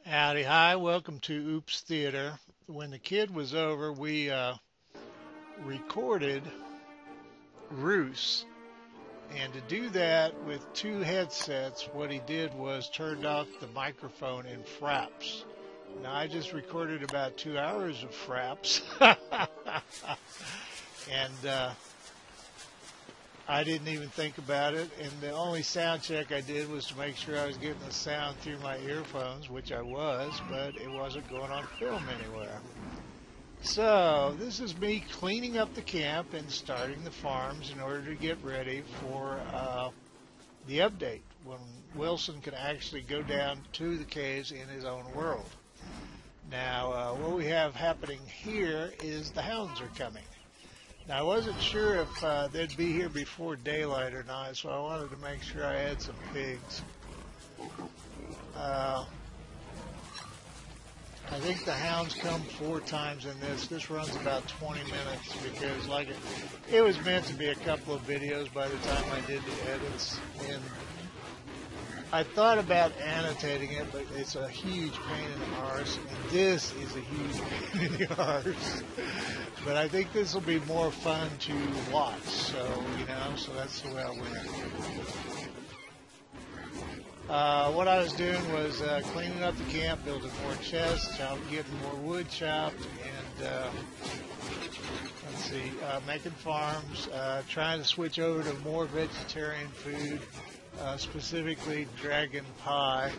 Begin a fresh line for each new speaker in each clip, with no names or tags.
Howdy, hi, welcome to Oops Theater. When the kid was over, we recorded Roos. And to do that with two headsets, what he did was turned off the microphone in fraps. Now, I just recorded about 2 hours of fraps. and I didn't even think about it, and the only sound check I did was to make sure I was getting the sound through my earphones, which I was, but it wasn't going on film anywhere. So this is me cleaning up the camp and starting the farms in order to get ready for the update when Wilson can actually go down to the caves in his own world. Now, what we have happening here is the hounds are coming. Now, I wasn't sure if they'd be here before daylight or not, so I wanted to make sure I had some pigs. I think the hounds come 4 times in this. This runs about 20 minutes because, like, it was meant to be a couple of videos by the time I did the edits. And I thought about annotating it, but it's a huge pain in the arse, and this is a huge pain in the arse. But I think this will be more fun to watch, so that's the way I went. What I was doing was cleaning up the camp, building more chests, getting more wood chopped, and making farms, trying to switch over to more vegetarian food, specifically dragon pie.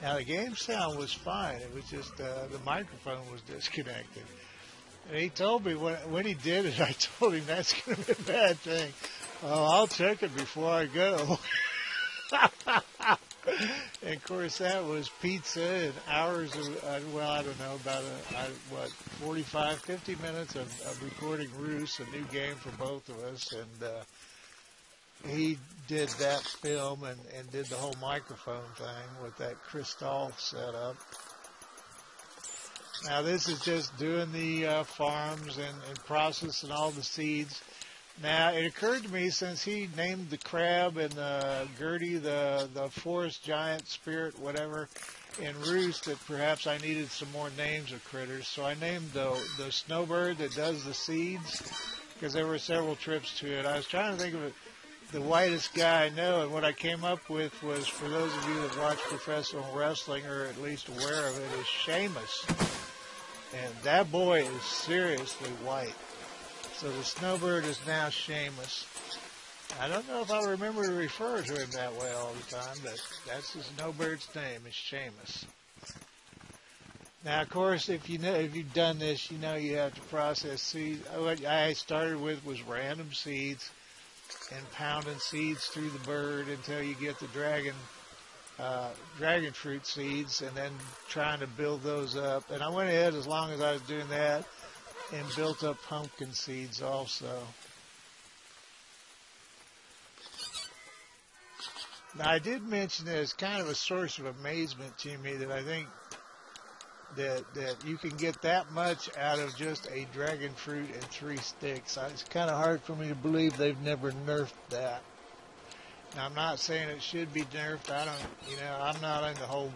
Now, the game sound was fine. It was just the microphone was disconnected. And he told me when he did it, I told him that's going to be a bad thing. Oh, I'll check it before I go. And, of course, that was pizza and hours of, I don't know, about 45, 50 minutes of recording Roos, a new game for both of us. And he did that film and did the whole microphone thing with that crystal setup. Now this is just doing the farms and processing all the seeds. Now it occurred to me, since he named the crab and Gertie the forest giant spirit, whatever, in Roos, that perhaps I needed some more names of critters. So I named the snowbird that does the seeds, because there were several trips to it. I was trying to think of it. The whitest guy I know, and what I came up with was, for those of you that watch professional wrestling or at least aware of it, is Sheamus. And that boy is seriously white. So the snowbird is now Sheamus. I don't know if I remember to refer to him that way all the time, but that's the snowbird's name, is Sheamus. Now, of course, if you've done this, you know you have to process seeds. What I started with was random seeds, and pounding seeds through the bird until you get the dragon fruit seeds, and then trying to build those up. And I went ahead, as long as I was doing that, and built up pumpkin seeds also. Now, I did mention that it's kind of a source of amazement to me that I think that you can get that much out of just a dragon fruit and 3 sticks. It's kind of hard for me to believe they've never nerfed that. Now, I'm not saying it should be nerfed. I'm not in the whole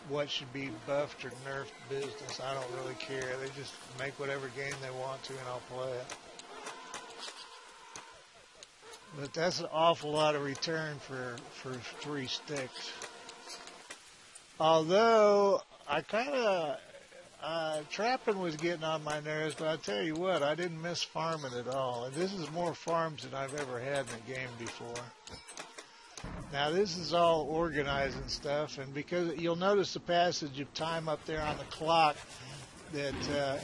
what should be buffed or nerfed business. I don't really care. They just make whatever game they want to, and I'll play it. But that's an awful lot of return for 3 sticks. Although I kind of, trapping was getting on my nerves, but I tell you what, I didn't miss farming at all. And this is more farms than I've ever had in a game before. Now, this is all organizing stuff, and because you'll notice the passage of time up there on the clock, that,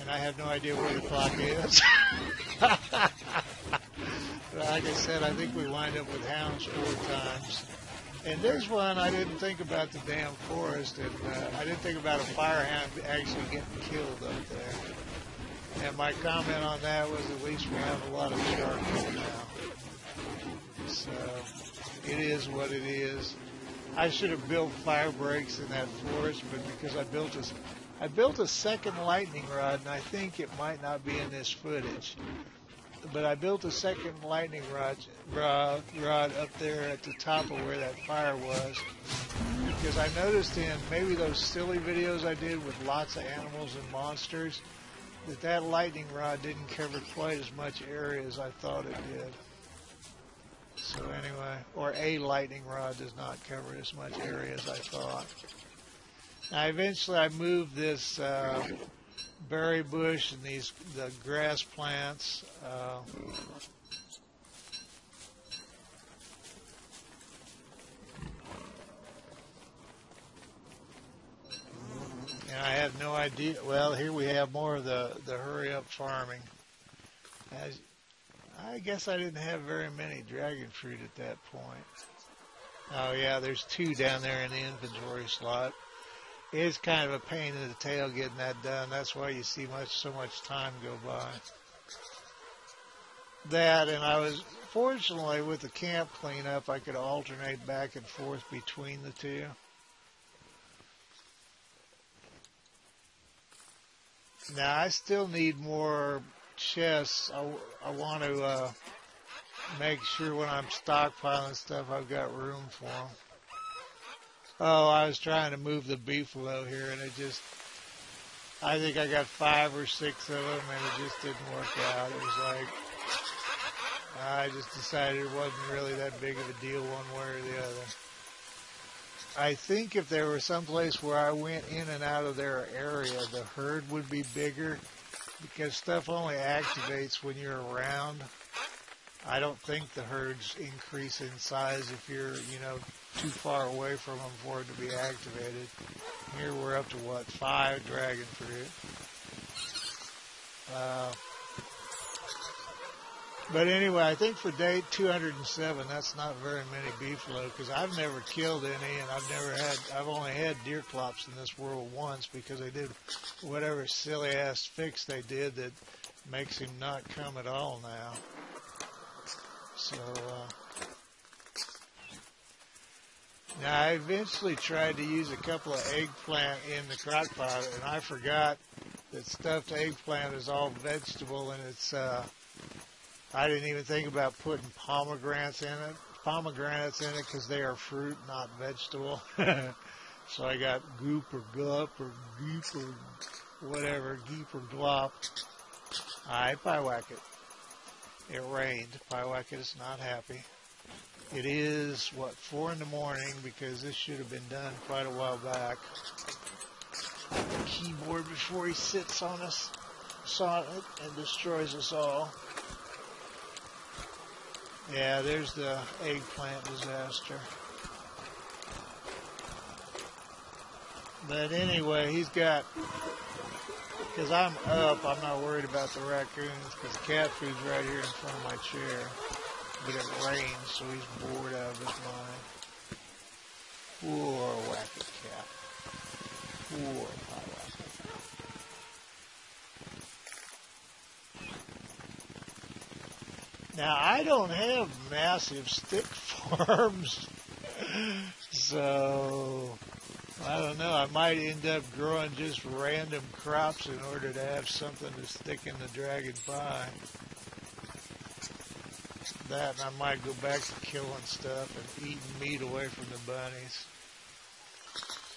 and I have no idea where the clock is. Like I said, I think we wind up with hounds 4 times. And this one, I didn't think about the damn forest, and I didn't think about a firehound actually getting killed up there. And my comment on that was, at least we have a lot of charcoal now. So it is what it is. I should have built fire breaks in that forest, but because I built a second lightning rod, and I think it might not be in this footage. But I built a second lightning rod up there at the top of where that fire was. because I noticed in maybe those silly videos I did with lots of animals and monsters that lightning rod didn't cover quite as much area as I thought it did. So anyway, or a lightning rod does not cover as much area as I thought. Now eventually I moved this berry bush and the grass plants. And I have no idea. Well, here we have more of the hurry up farming. I guess I didn't have very many dragon fruit at that point. Oh yeah, there's 2 down there in the inventory slot. It's kind of a pain in the tail getting that done. That's why you see so much time go by. That, and I was, fortunately with the camp cleanup, I could alternate back and forth between the 2. Now I still need more chests. I want to make sure when I'm stockpiling stuff I've got room for them. Oh, I was trying to move the beefalo here, and I think I got 5 or 6 of them, and it just didn't work out. It was like, I just decided it wasn't really that big of a deal one way or the other. I think if there was some place where I went in and out of their area, the herd would be bigger, because stuff only activates when you're around. I don't think the herds increase in size if you're, too far away from them for it to be activated. Here we're up to, 5 dragon fruit. But anyway, I think for day 207, that's not very many beefalo, because I've never killed any, and I've only had deer clops in this world once, because they did whatever silly ass fix they did that makes him not come at all now. So, now I eventually tried to use a couple of eggplant in the crock pot, and I forgot that stuffed eggplant is all vegetable, and it's, I didn't even think about putting pomegranates in it because they are fruit, not vegetable. So I got goop or gup or geep or whatever, geep or glop. I pie-whack it. It rained. Pie-whack it is not happy. It is, 4 in the morning, because this should have been done quite a while back. The keyboard before he sits on us, saw it, and destroys us all. Yeah, there's the eggplant disaster. But anyway, he's got, because I'm up, I'm not worried about the raccoons, because the cat food's right here in front of my chair. But it rains, so he's bored out of his mind. Poor wacky cat. Poor wacky. Now, I don't have massive stick farms, so I don't know. I might end up growing just random crops in order to have something to stick in the dragon pie. That, and I might go back to killing stuff and eating meat away from the bunnies.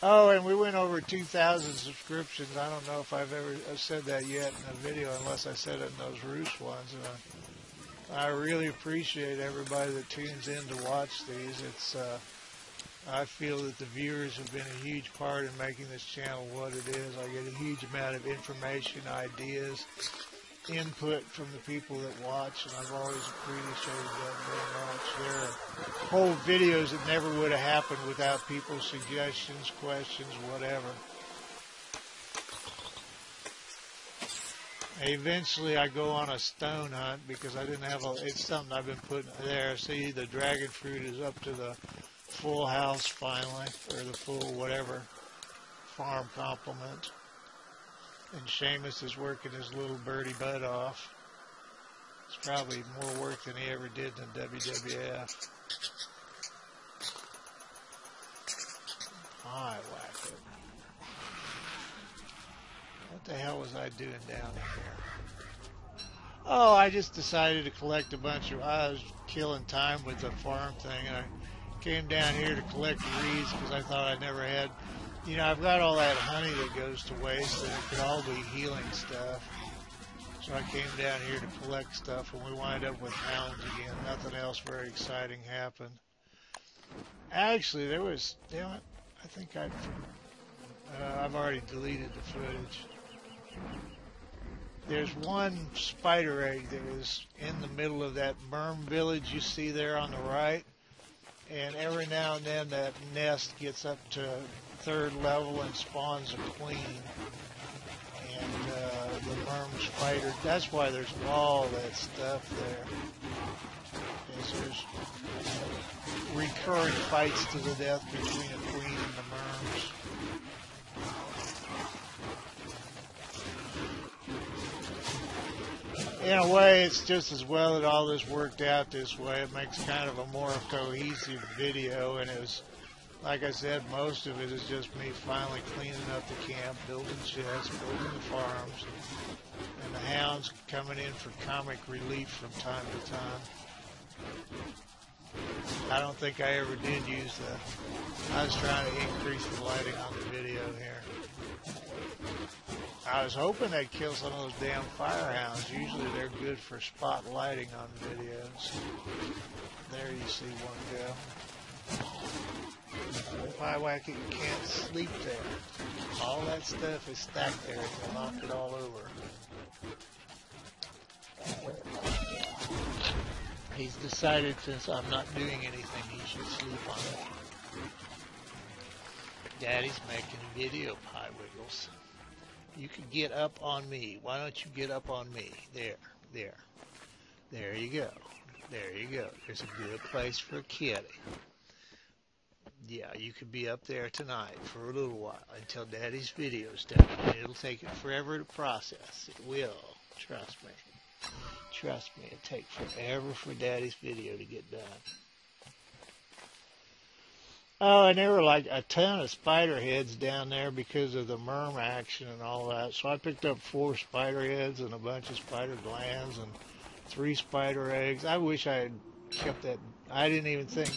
Oh, and we went over 2,000 subscriptions. I don't know if I've ever said that yet in a video, unless I said it in those Roost ones. And I really appreciate everybody that tunes in to watch these. It's I feel that the viewers have been a huge part in making this channel what it is. I get a huge amount of information, ideas, input from the people that watch, and I've always appreciated that very much. There are whole videos that never would have happened without people's suggestions, questions, whatever. Eventually I go on a stone hunt because I didn't have it's something I've been putting there. See, the dragon fruit is up to the full house finally, or the full whatever farm complement. And Seamus is working his little birdie butt off. It's probably more work than he ever did in the WWF. I whack it. What the hell was I doing down here? Oh, I just decided to collect a bunch of, I was killing time with the farm thing, and I Came down here to collect reeds because I thought I never had. You know, I've got all that honey that goes to waste, and it could all be healing stuff. So I came down here to collect stuff, and we wind up with hounds again. Nothing else very exciting happened. Actually, there was, damn it, I think I've already deleted the footage. There's one spider egg that was in the middle of that berm village you see there on the right. And every now and then that nest gets up to 3rd level and spawns a queen. And the berm spider, that's why there's all that stuff there. There's recurring fights to the death between a queen and the berms. In a way, it's just as well that all this worked out this way. It makes kind of a more cohesive video, and it was, like I said, most of it is just me finally cleaning up the camp, building chests, building the farms, and the hounds coming in for comic relief from time to time. I don't think I ever did use that. I was trying to increase the lighting on the video here. I was hoping they'd kill some of those damn fire hounds. Usually they're good for spot lighting on videos. There you see one go. Pie-wacket, you can't sleep there. All that stuff is stacked there. They knocked it all over. He's decided since I'm not doing anything, he should sleep on it. Daddy's making a video, Pie Wiggles. You can get up on me. Why don't you get up on me? There. There you go. There you go. There's a good place for a kitty. Yeah, you could be up there tonight for a little while until Daddy's video's done. It'll take it forever to process. It will. Trust me. Trust me. It'll take forever for Daddy's video to get done. Oh, and there were like a ton of spider heads down there because of the merm action and all that. So I picked up 4 spider heads and a bunch of spider glands and 3 spider eggs. I wish I had kept that. I didn't even think.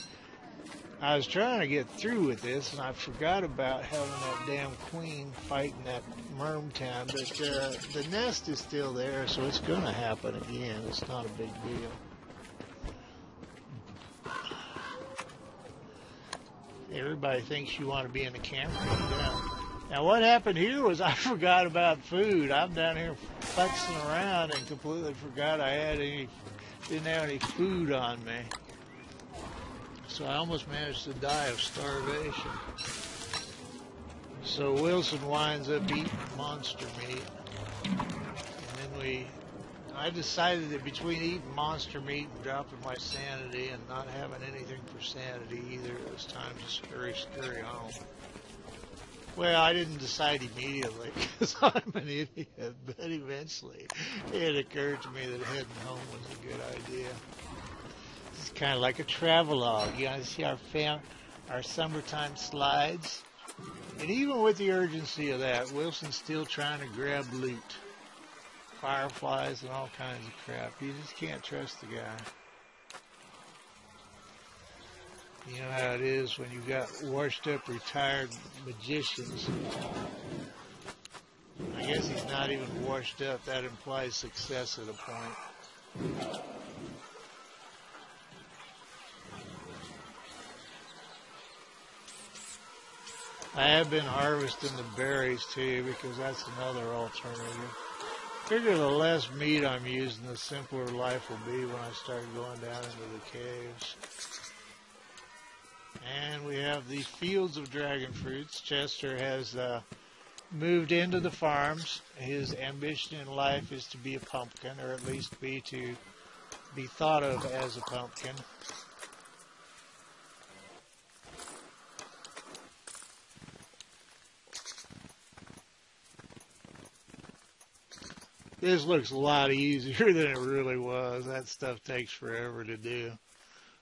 I was trying to get through with this, and I forgot about having that damn queen fighting that merm town. But the nest is still there, so it's going to happen again. It's not a big deal. Everybody thinks you want to be in the camera. Now what happened here was I forgot about food. I'm down here futzing around and completely forgot I didn't have any food on me. So I almost managed to die of starvation. So Wilson winds up eating monster meat. And then I decided that between eating monster meat and dropping my sanity and not having anything for sanity either, it was time to scurry home. Well, I didn't decide immediately because I'm an idiot, but eventually it occurred to me that heading home was a good idea. It's kind of like a travelogue. You want to see our summertime slides? And even with the urgency of that, Wilson's still trying to grab loot. Fireflies and all kinds of crap. You just can't trust the guy. You know how it is when you've got washed up retired magicians. I guess he's not even washed up. That implies success at a point. I have been harvesting the berries too because that's another alternative. I figure the less meat I'm using, the simpler life will be when I start going down into the caves. And we have the fields of dragon fruits. Chester has moved into the farms. His ambition in life is to be a pumpkin, or at least be thought of as a pumpkin. This looks a lot easier than it really was. That stuff takes forever to do.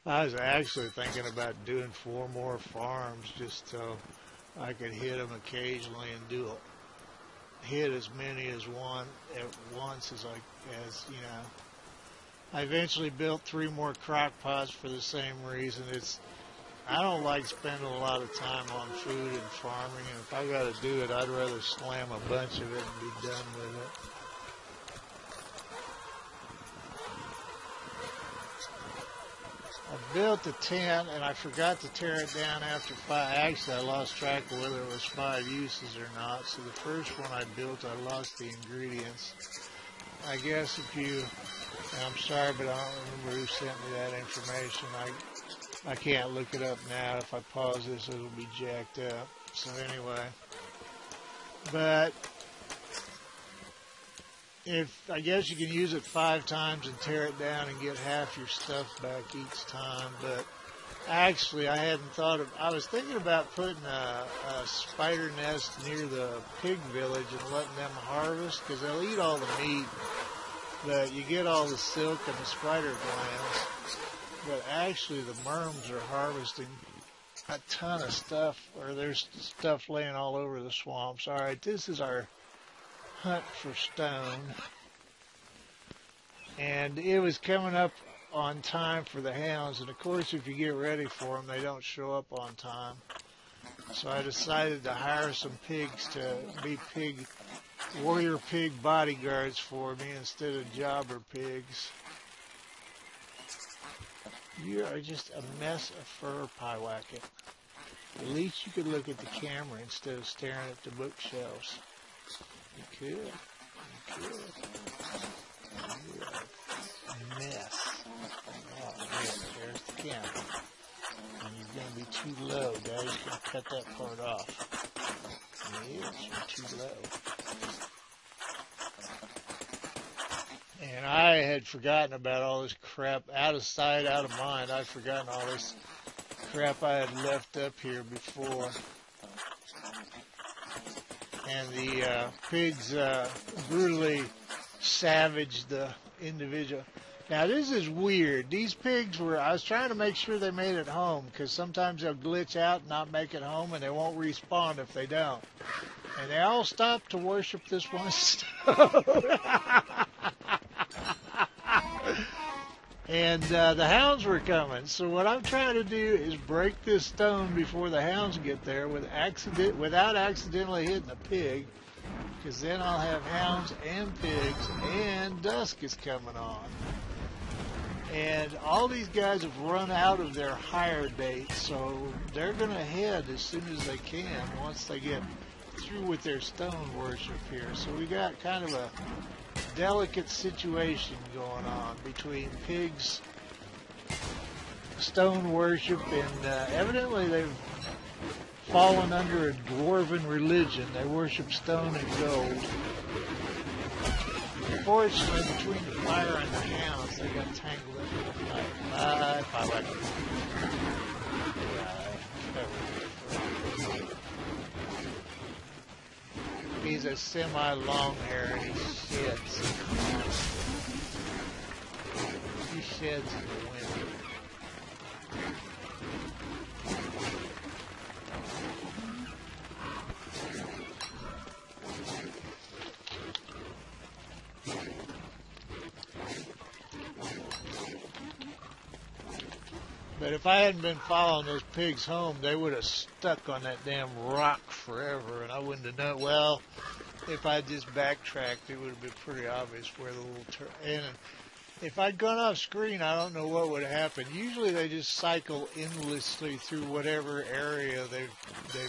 I was actually thinking about doing 4 more farms just so I could hit them occasionally and hit as many as one at once as you know. I eventually built 3 more crock pots for the same reason. I don't like spending a lot of time on food and farming, and if I got to do it, I'd rather slam a bunch of it and be done with it. I built the tent, and I forgot to tear it down after 5. Actually, I lost track of whether it was 5 uses or not. So the first one I built, I lost the ingredients. I guess if you, and I'm sorry, but I don't remember who sent me that information. I can't look it up now. If I pause this, it'll be jacked up. So anyway, but I guess you can use it 5 times and tear it down and get half your stuff back each time. But actually, I hadn't thought of. I was thinking about putting a spider nest near the pig village and letting them harvest, because they'll eat all the meat, but you get all the silk and the spider glands. But actually, the worms are harvesting a ton of stuff, or there's stuff laying all over the swamps. All right, this is our hunt for stone, and it was coming up on time for the hounds, and of course if you get ready for them, they don't show up on time. So I decided to hire some pigs to be warrior pig bodyguards for me instead of jobber pigs. You are just a mess of fur, Pyewacket. At least you could look at the camera instead of staring at the bookshelves. You could. You could. You're a mess. Oh, there's the camera. And you're going to be too low. Daddy's going to cut that part off. Yes, you're too low. And I had forgotten about all this crap. Out of sight, out of mind. I'd forgotten all this crap I had left up here before. And the pigs brutally savaged the individual. Now this is weird. These pigs I was trying to make sure they made it home, because sometimes they'll glitch out and not make it home, and they won't respawn if they don't. And they all stopped to worship this one stone. And the hounds were coming. So what I'm trying to do is break this stone before the hounds get there without accidentally hitting a pig, because then I'll have hounds and pigs, and dusk is coming on. And all these guys have run out of their hire date, so they're going to head as soon as they can once they get through with their stone worship here. So we got kind of a delicate situation going on between pigs, stone worship, and evidently they've fallen under a dwarven religion. They worship stone and gold. Unfortunately, between the fire and the hounds, they got tangled up in the fight. He's a semi-long hair and he sheds. He sheds in the wind. But if I hadn't been following those pigs home, they would have stuck on that damn rock forever, and I wouldn't have known. Well, if I just backtracked, it would have been pretty obvious where the little and if I'd gone off screen, I don't know what would have happened. Usually they just cycle endlessly through whatever area they've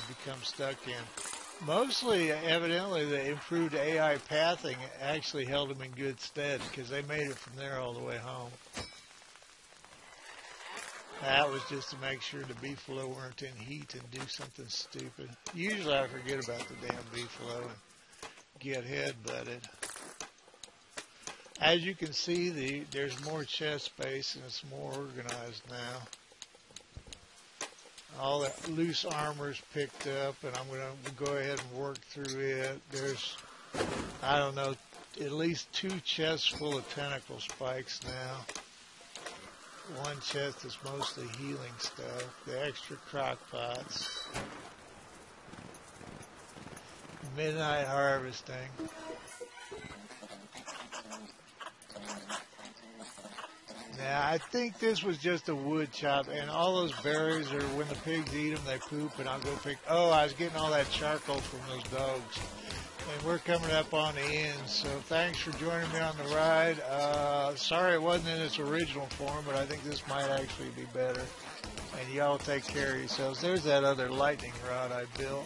become stuck in. Mostly, evidently, the improved AI pathing actually held them in good stead, because they made it from there all the way home. That was just to make sure the beefalo weren't in heat and do something stupid. Usually I forget about the damn beefalo and get head-butted. As you can see, there's more chest space and it's more organized now. All that loose armor's picked up, and I'm going to go ahead and work through it. There's, I don't know, at least 2 chests full of tentacle spikes now. One chest is mostly healing stuff. The extra crock pots. Midnight harvesting. Now, I think this was just a wood chop, and all those berries are when the pigs eat them, they poop, and I'll go pick. Oh, I was getting all that charcoal from those dogs. And we're coming up on the end, so thanks for joining me on the ride. Sorry it wasn't in its original form, but I think this might actually be better. And y'all take care of yourselves. There's that other lightning rod I built.